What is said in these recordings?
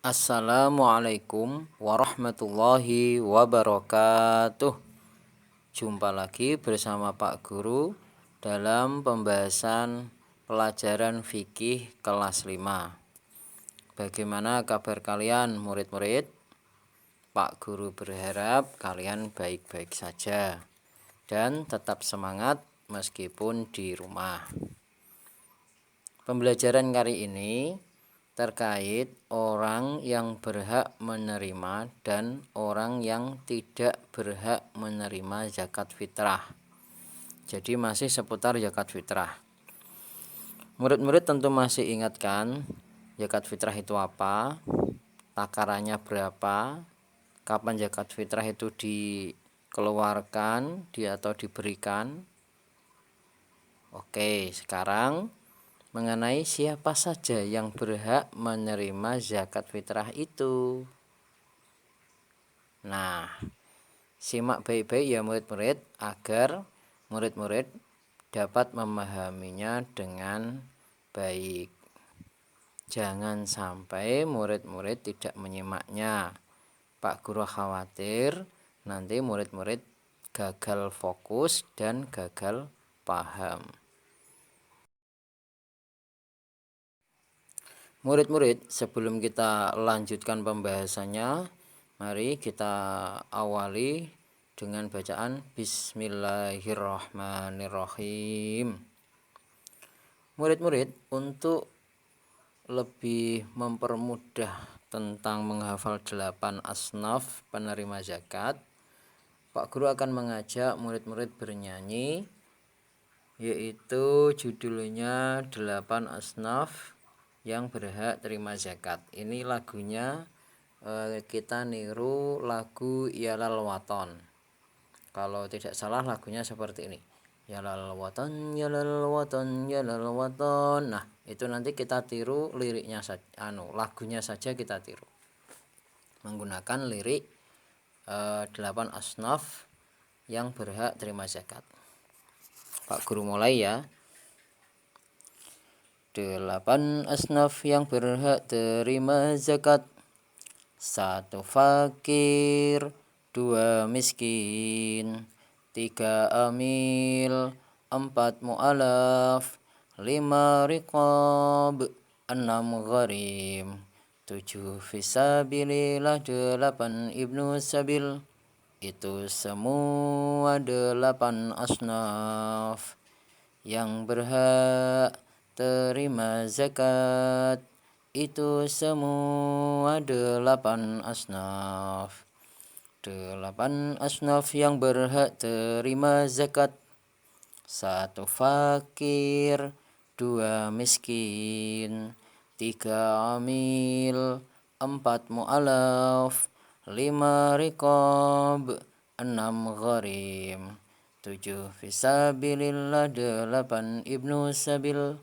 Assalamualaikum warahmatullahi wabarakatuh. Jumpa lagi bersama Pak Guru dalam pembahasan pelajaran fikih kelas 5. Bagaimana kabar kalian murid-murid? Pak Guru berharap kalian baik-baik saja dan tetap semangat meskipun di rumah. Pembelajaran kali ini terkait orang yang berhak menerima dan orang yang tidak berhak menerima zakat fitrah. Jadi masih seputar zakat fitrah. Murid-murid tentu masih ingatkan zakat fitrah itu apa, takarannya berapa, kapan zakat fitrah itu dikeluarkan atau diberikan. Oke, sekarang mengenai siapa saja yang berhak menerima zakat fitrah itu. Nah, simak baik-baik ya murid-murid agar murid-murid dapat memahaminya dengan baik. Jangan sampai murid-murid tidak menyimaknya. Pak Guru khawatir nanti murid-murid gagal fokus dan gagal paham. Murid-murid, sebelum kita lanjutkan pembahasannya, mari kita awali dengan bacaan Bismillahirrahmanirrahim. Murid-murid, untuk lebih mempermudah tentang menghafal 8 asnaf penerima zakat, Pak Guru akan mengajak murid-murid bernyanyi, yaitu judulnya 8 asnaf yang berhak terima zakat. Ini lagunya kita niru lagu Yalal Waton. Kalau tidak salah lagunya seperti ini. Yalal Waton, Yalal Waton, Yalal Waton. Nah, itu nanti kita tiru liriknya saja, lagunya saja kita tiru. Menggunakan lirik 8 asnaf yang berhak terima zakat. Pak Guru mulai ya. 8 asnaf yang berhak terima zakat. 1 fakir, 2 miskin, 3 amil, 4 mu'alaf, 5 riqab, 6 gharim, 7 fisabilillah, 8 ibnu sabil. Itu semua 8 asnaf yang berhak terima zakat. Itu semua 8 asnaf. 8 asnaf yang berhak terima zakat. 1 fakir, 2 miskin, 3 amil, 4 mu'alaf, 5 riqab, 6 gharim, 7 fisabilillah, 8 ibnu sabil.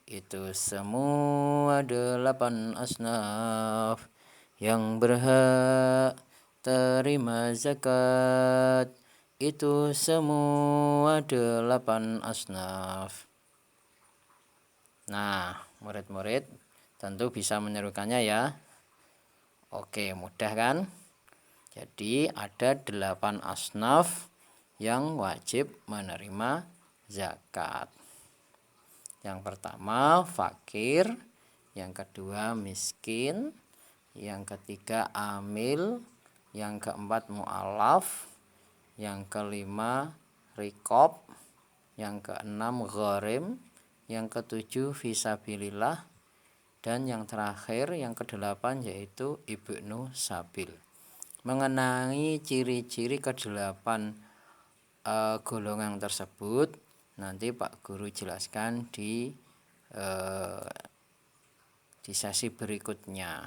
Itu semua 8 asnaf yang berhak terima zakat. Itu semua 8 asnaf. Nah, murid-murid tentu bisa menirukannya ya. Oke, mudah kan? Jadi ada 8 asnaf yang wajib menerima zakat. Yang pertama fakir, yang kedua miskin, yang ketiga amil, yang keempat mu'alaf, yang kelima riqab, yang keenam gharim, yang ketujuh fisabilillah, dan yang terakhir yang kedelapan yaitu ibnu sabil. Mengenai ciri-ciri kedelapan golongan tersebut nanti Pak Guru jelaskan di sesi berikutnya.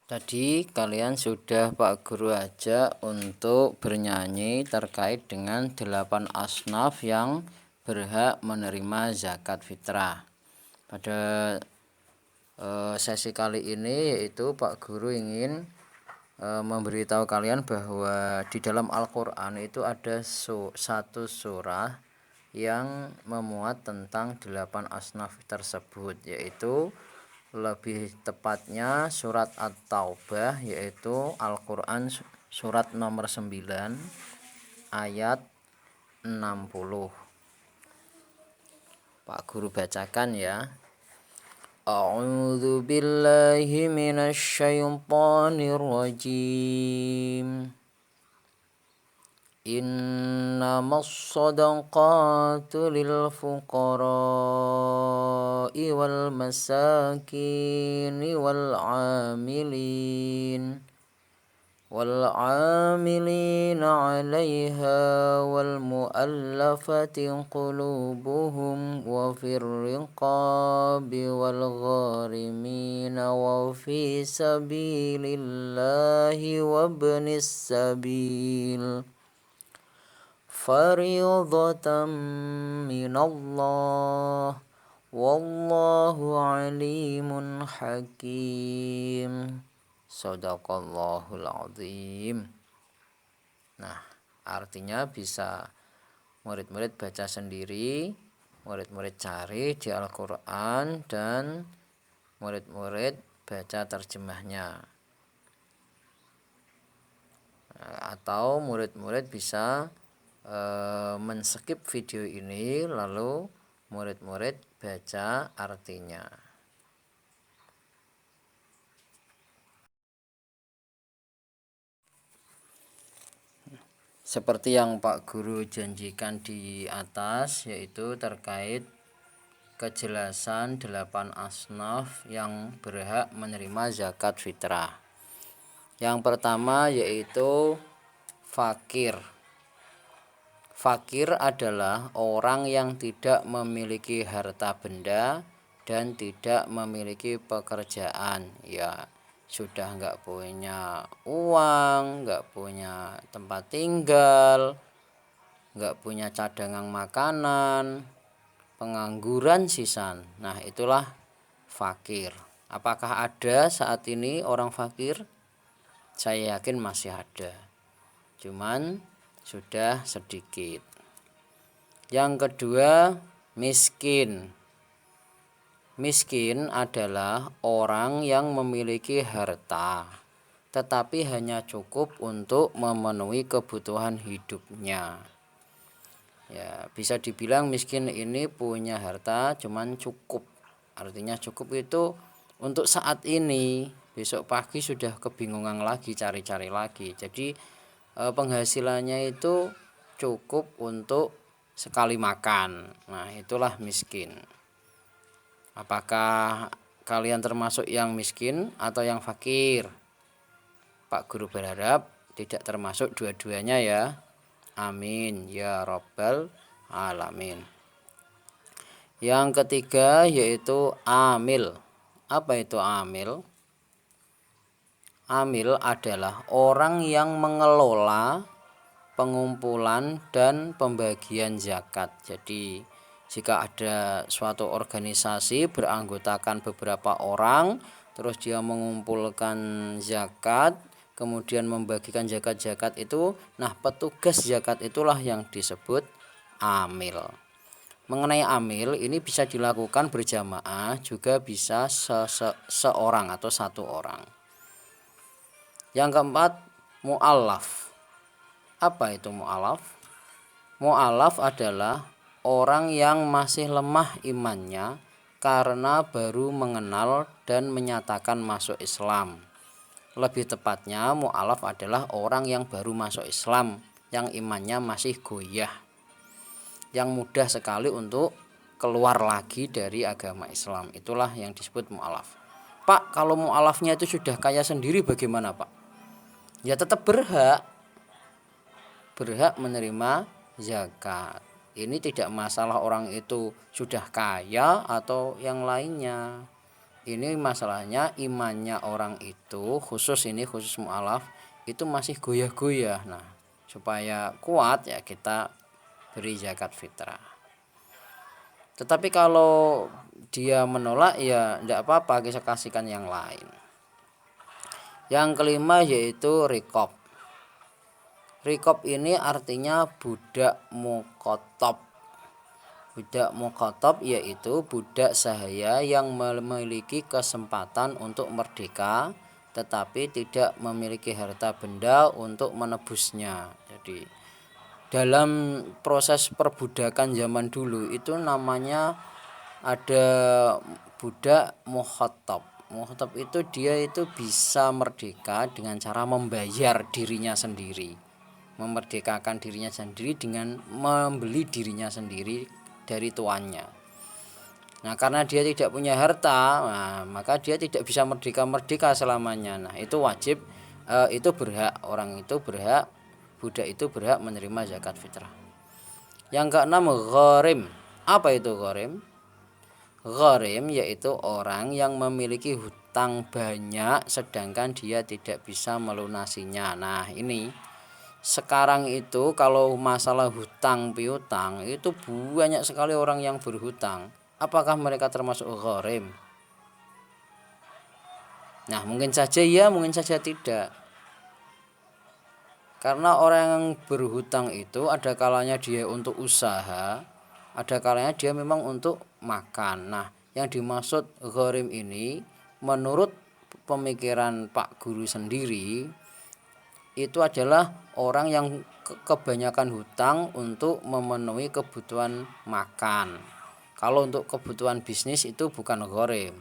Tadi kalian sudah Pak Guru ajak untuk bernyanyi terkait dengan 8 asnaf yang berhak menerima zakat fitrah. Pada sesi kali ini yaitu Pak Guru ingin memberitahu kalian bahwa di dalam Al-Quran itu ada satu surah yang memuat tentang 8 asnaf tersebut, yaitu lebih tepatnya surat At-Taubah, yaitu Al-Quran surat nomor 9 ayat 60. Pak Guru bacakan ya. A'udzu billahi minasy syaithanir rajim. Innamas shadaqatu lil fuqara'i wal masakin wal 'amilin 'alaiha wal mu'allafati qulubuhum wa fir riqabi wal gharimin wa fi sabilillahi wa ibnis sabil fariidatan minallah wallahu alimun hakim. Shadaqallahul azim. Nah, artinya bisa murid-murid baca sendiri, murid-murid cari di Al-Quran, dan murid-murid baca terjemahnya. Atau murid-murid bisa men-skip video ini lalu murid-murid baca artinya. Seperti yang Pak Guru janjikan di atas, yaitu terkait kejelasan 8 asnaf yang berhak menerima zakat fitrah. Yang pertama yaitu fakir. Fakir adalah orang yang tidak memiliki harta benda dan tidak memiliki pekerjaan. Ya, sudah nggak punya uang, nggak punya tempat tinggal, nggak punya cadangan makanan, pengangguran sisan. Nah, itulah fakir. Apakah ada saat ini orang fakir? Saya yakin masih ada. Cuman sudah sedikit. Yang kedua, miskin. Miskin adalah orang yang memiliki harta tetapi hanya cukup untuk memenuhi kebutuhan hidupnya. Ya, bisa dibilang miskin ini punya harta cuman cukup. Artinya cukup itu untuk saat ini, besok pagi sudah kebingungan lagi, cari-cari lagi. Jadi penghasilannya itu cukup untuk sekali makan. Nah, itulah miskin. Apakah kalian termasuk yang miskin atau yang fakir? Pak Guru berharap tidak termasuk dua-duanya ya. Amin ya rabbal alamin. Yang ketiga yaitu amil. Apa itu amil? Amil adalah orang yang mengelola pengumpulan dan pembagian zakat. Jadi jika ada suatu organisasi beranggotakan beberapa orang, terus dia mengumpulkan zakat, kemudian membagikan zakat-zakat itu, nah petugas zakat itulah yang disebut amil. Mengenai amil ini bisa dilakukan berjamaah, juga bisa seorang atau satu orang. Yang keempat, mu'allaf. Apa itu mu'allaf? Mu'allaf adalah orang yang masih lemah imannya karena baru mengenal dan menyatakan masuk Islam. Lebih tepatnya, mu'allaf adalah orang yang baru masuk Islam, yang imannya masih goyah, yang mudah sekali untuk keluar lagi dari agama Islam. Itulah yang disebut mu'allaf. Pak, kalau mu'allafnya itu sudah kaya sendiri bagaimana Pak? Ya tetap berhak menerima zakat. Ini tidak masalah orang itu sudah kaya atau yang lainnya. Ini masalahnya imannya orang itu, khusus mu'allaf itu masih goyah-goyah. Nah, supaya kuat ya kita beri zakat fitrah. Tetapi kalau dia menolak ya tidak apa-apa, kita kasihkan yang lain. Yang kelima yaitu riqab. Riqab ini artinya budak muqatab. Budak mukhatab yaitu budak sahaya yang memiliki kesempatan untuk merdeka tetapi tidak memiliki harta benda untuk menebusnya. Jadi dalam proses perbudakan zaman dulu itu namanya ada budak mukhatab. Mukhatab itu dia itu bisa merdeka dengan cara membayar dirinya sendiri, memerdekakan dirinya sendiri dengan membeli dirinya sendiri dari tuannya. Nah, karena dia tidak punya harta, maka dia tidak bisa merdeka selamanya. Nah, itu wajib, itu berhak, orang itu berhak, budak itu berhak menerima zakat fitrah. Yang keenam, gharim. Apa itu gharim? Gharim yaitu orang yang memiliki hutang banyak sedangkan dia tidak bisa melunasinya. Nah, ini sekarang itu kalau masalah hutang piutang itu banyak sekali orang yang berhutang. Apakah mereka termasuk gharim? Nah, mungkin saja ya, mungkin saja tidak. Karena orang yang berhutang itu ada kalanya dia untuk usaha, ada kalanya dia memang untuk makan. Nah, yang dimaksud gharim ini menurut pemikiran Pak Guru sendiri itu adalah orang yang kebanyakan hutang untuk memenuhi kebutuhan makan. Kalau untuk kebutuhan bisnis itu bukan gharim.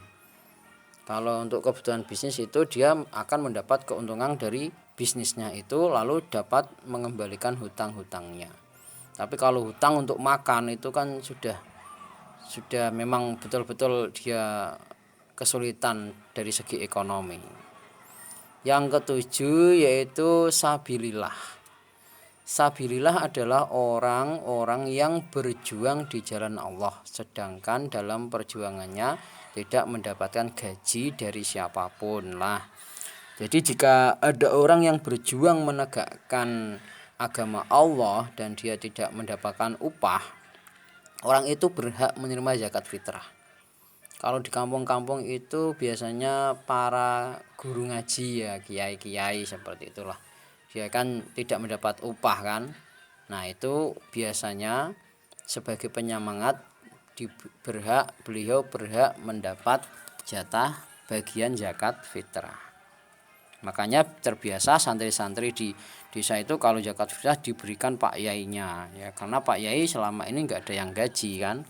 Kalau untuk kebutuhan bisnis itu dia akan mendapat keuntungan dari bisnisnya itu lalu dapat mengembalikan hutang-hutangnya. Tapi kalau hutang untuk makan itu kan sudah memang betul-betul dia kesulitan dari segi ekonomi. Yang ketujuh yaitu sabilillah. Sabilillah adalah orang-orang yang berjuang di jalan Allah sedangkan dalam perjuangannya tidak mendapatkan gaji dari siapapun lah. Jadi jika ada orang yang berjuang menegakkan agama Allah dan dia tidak mendapatkan upah, orang itu berhak menerima zakat fitrah. Kalau di kampung-kampung itu biasanya para guru ngaji ya, kiai-kiai seperti itulah. Dia kan tidak mendapat upah kan. Nah, itu biasanya sebagai penyemangat beliau berhak mendapat jatah bagian zakat fitrah. Makanya terbiasa santri-santri di desa itu kalau zakat fitrah diberikan Pak Yainya ya, karena Pak Yai selama ini enggak ada yang gaji kan.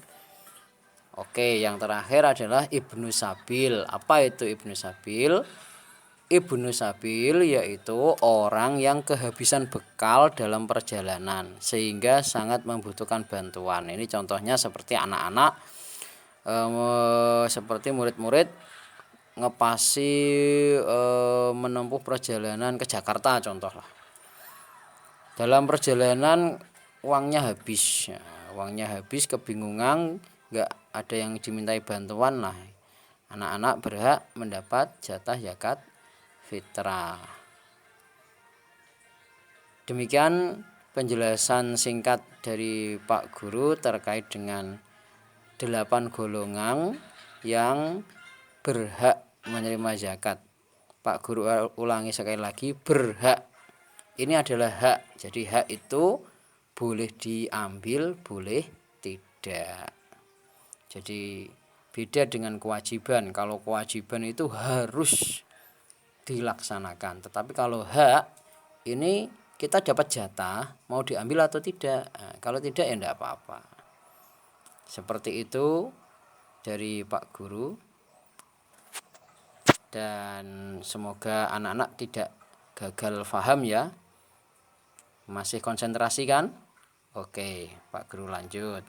Oke, yang terakhir adalah Ibnu Sabil. Apa itu Ibnu Sabil? Ibnu Sabil yaitu orang yang kehabisan bekal dalam perjalanan sehingga sangat membutuhkan bantuan. Ini contohnya seperti anak-anak, seperti murid-murid ngepasi menempuh perjalanan ke Jakarta contohlah. Dalam perjalanan uangnya habis, kebingungan, nggak ada yang dimintai bantuan. Nah, anak-anak berhak mendapat jatah zakat fitrah. Demikian penjelasan singkat dari Pak Guru terkait dengan 8 golongan yang berhak menerima zakat. Pak Guru ulangi sekali lagi, berhak. Ini adalah hak. Jadi hak itu boleh diambil, boleh tidak. Jadi beda dengan kewajiban. Kalau kewajiban itu harus dilaksanakan. Tetapi kalau hak ini kita dapat jatah, mau diambil atau tidak. Nah, kalau tidak ya enggak apa-apa. Seperti itu dari Pak Guru. Dan semoga anak-anak tidak gagal paham ya. Masih konsentrasi kan? Oke, Pak Guru lanjut.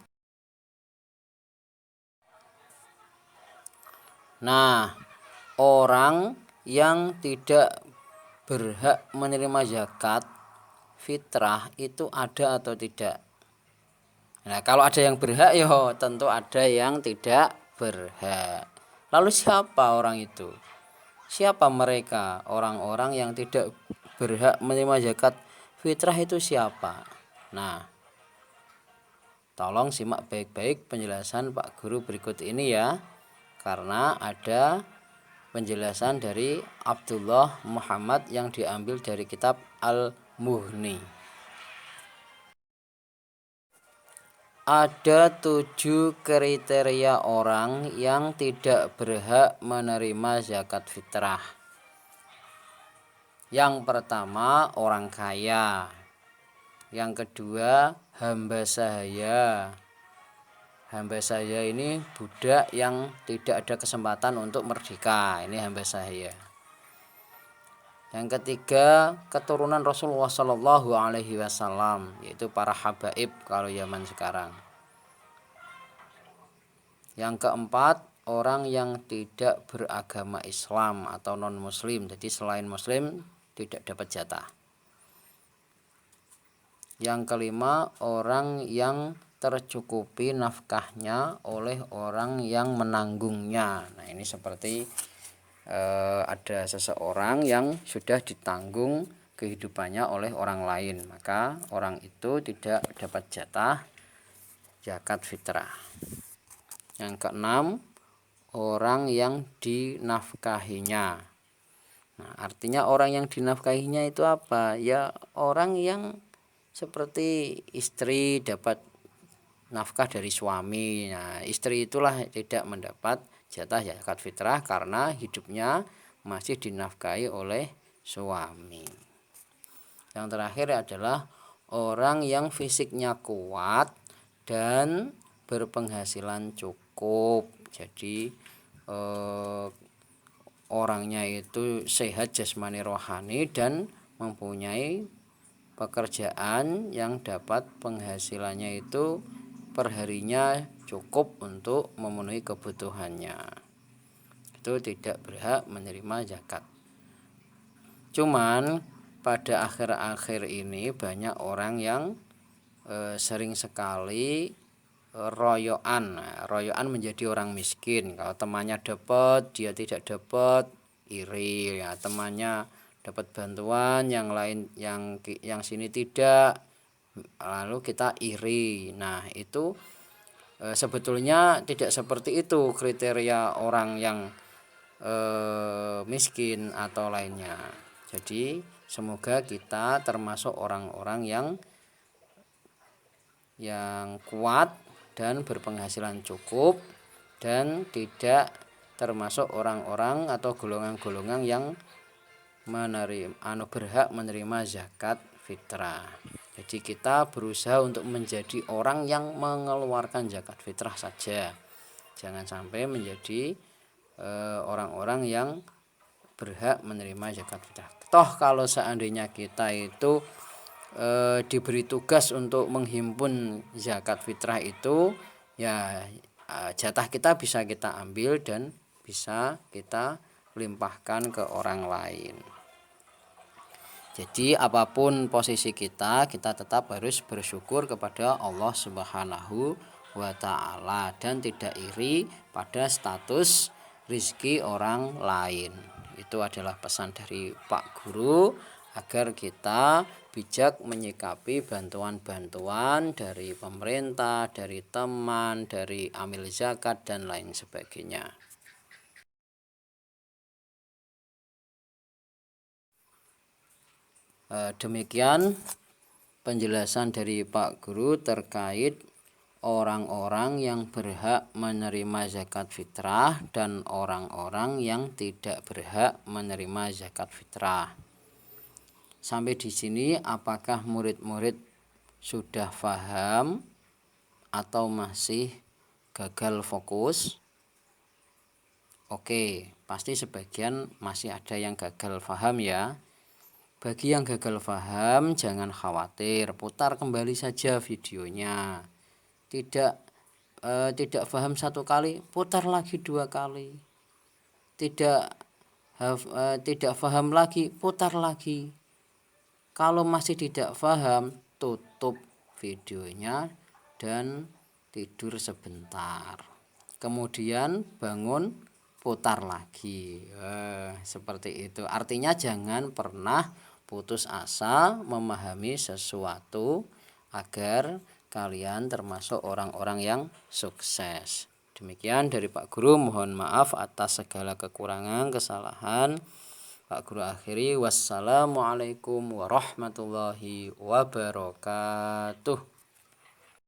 Nah, orang yang tidak berhak menerima zakat fitrah itu ada atau tidak? Nah, kalau ada yang berhak ya tentu ada yang tidak berhak. Lalu siapa orang itu? Siapa mereka? Orang-orang yang tidak berhak menerima zakat fitrah itu siapa? Nah, tolong simak baik-baik penjelasan Pak Guru berikut ini ya. Karena ada penjelasan dari Abdullah Muhammad yang diambil dari kitab Al-Mughni. Ada 7 kriteria orang yang tidak berhak menerima zakat fitrah. Yang pertama, orang kaya. Yang kedua, hamba sahaya. Hamba sahaya ini budak yang tidak ada kesempatan untuk merdeka. Ini hamba sahaya. Yang ketiga, keturunan Rasulullah Shallallahu Alaihi Wasallam, yaitu para habaib kalau zaman sekarang. Yang keempat, orang yang tidak beragama Islam atau non Muslim, jadi selain Muslim tidak dapat jatah. Yang kelima, orang yang tercukupi nafkahnya oleh orang yang menanggungnya. Nah, ini seperti ada seseorang yang sudah ditanggung kehidupannya oleh orang lain, maka orang itu tidak dapat jatah zakat fitrah. Yang keenam, orang yang dinafkahinya. Nah, artinya orang yang dinafkahinya itu apa? Ya orang yang seperti istri dapat nafkah dari suami. Nah, istri itulah tidak mendapat jatah zakat fitrah karena hidupnya masih dinafkahi oleh suami. Yang terakhir adalah orang yang fisiknya kuat dan berpenghasilan cukup. Jadi orangnya itu sehat jasmani rohani dan mempunyai pekerjaan yang dapat penghasilannya itu perharinya cukup untuk memenuhi kebutuhannya. Itu tidak berhak menerima zakat. Cuman pada akhir-akhir ini banyak orang yang sering sekali royoan menjadi orang miskin. Kalau temannya dapat, dia tidak dapat, iri. Ya, temannya dapat bantuan, yang lain yang sini tidak, lalu kita iri. Nah, itu sebetulnya tidak seperti itu kriteria orang yang miskin atau lainnya. Jadi semoga kita termasuk orang-orang yang kuat dan berpenghasilan cukup dan tidak termasuk orang-orang atau golongan-golongan yang berhak menerima zakat fitrah. Jadi kita berusaha untuk menjadi orang yang mengeluarkan zakat fitrah saja. Jangan sampai menjadi orang-orang yang berhak menerima zakat fitrah. Toh kalau seandainya kita itu diberi tugas untuk menghimpun zakat fitrah itu, ya jatah kita bisa kita ambil dan bisa kita limpahkan ke orang lain. Jadi apapun posisi kita tetap harus bersyukur kepada Allah Subhanahu wa Ta'ala dan tidak iri pada status rizki orang lain. Itu adalah pesan dari Pak Guru agar kita bijak menyikapi bantuan-bantuan dari pemerintah, dari teman, dari amil zakat dan lain sebagainya. Demikian penjelasan dari Pak Guru terkait orang-orang yang berhak menerima zakat fitrah dan orang-orang yang tidak berhak menerima zakat fitrah. Sampai di sini apakah murid-murid sudah paham atau masih gagal fokus? Oke, pasti sebagian masih ada yang gagal paham ya. Bagi yang gagal paham jangan khawatir, putar kembali saja videonya. Tidak paham satu kali, putar lagi 2 kali. Tidak paham lagi, putar lagi. Kalau masih tidak paham, tutup videonya dan tidur sebentar. Kemudian bangun, putar lagi. Seperti itu. Artinya jangan pernah putus asa memahami sesuatu agar kalian termasuk orang-orang yang sukses. Demikian dari Pak Guru, mohon maaf atas segala kekurangan, kesalahan. Pak Guru akhiri, wassalamualaikum warahmatullahi wabarakatuh.